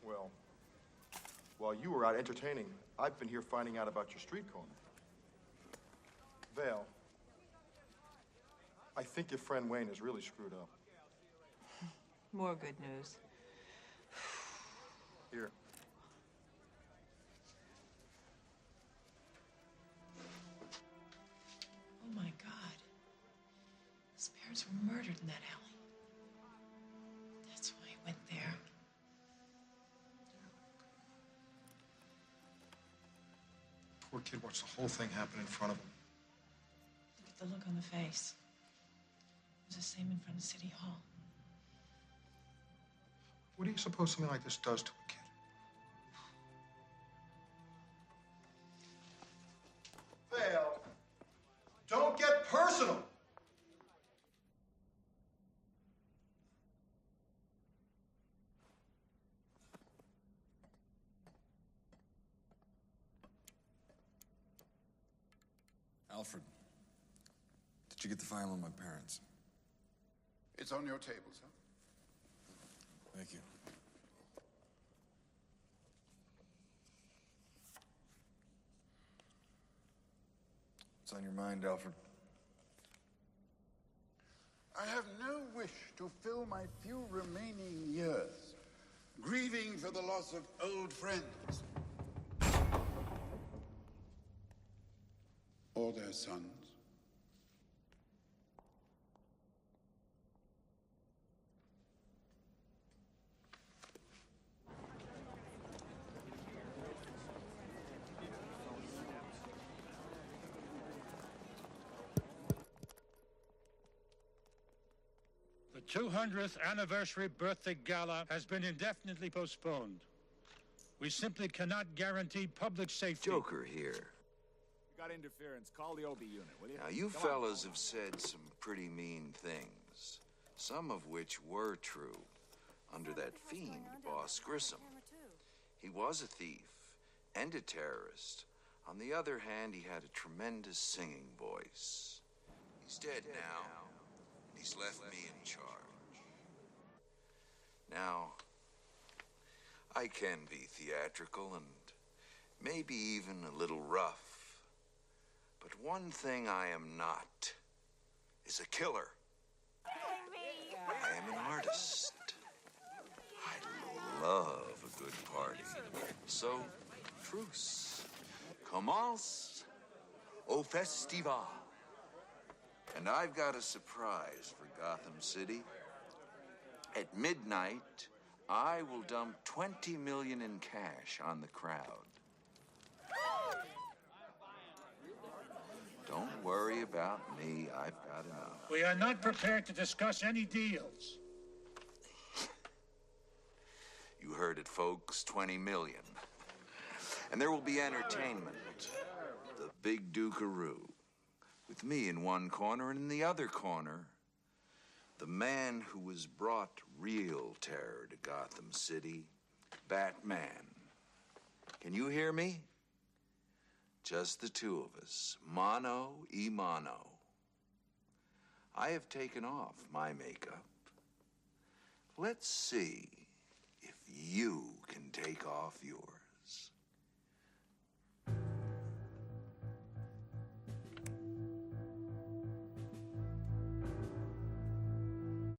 Well, while you were out entertaining, I've been here finding out about your street corner. Vale, I think your friend Wayne is really screwed up. More good news. Here. Oh, my God. His parents were murdered in that alley. That's why he went there. Poor kid watched the whole thing happen in front of him. Look at the look on the face. It was the same in front of City Hall. What do you suppose something like this does to a kid? Vale, don't get personal. Alfred, did you get the file on my parents? It's on your table, sir. Thank you. What's on your mind, Alfred? I have no wish to fill my few remaining years grieving for the loss of old friends or their sons. The 200th anniversary birthday gala has been indefinitely postponed. We simply cannot guarantee public safety. Joker here. You got interference. Call the OB unit, will you? Now, you fellas have said some pretty mean things, some of which were true, under that fiend, Boss Grissom. He was a thief and a terrorist. On the other hand, he had a tremendous singing voice. He's dead now. He's left me in charge. Now, I can be theatrical and maybe even a little rough. But one thing I am not is a killer. I am an artist. I love a good party. So, truce. Commence au festival. And I've got a surprise for Gotham City. At midnight, I will dump 20 million in cash on the crowd. Don't worry about me. I've got enough. We are not prepared to discuss any deals. You heard it, folks. 20 million. And there will be entertainment. The Big Dukaroo. With me in one corner, and in the other corner, the man who has brought real terror to Gotham City, Batman. Can you hear me? Just the two of us, mano y mano. I have taken off my makeup. Let's see if you can take off yours.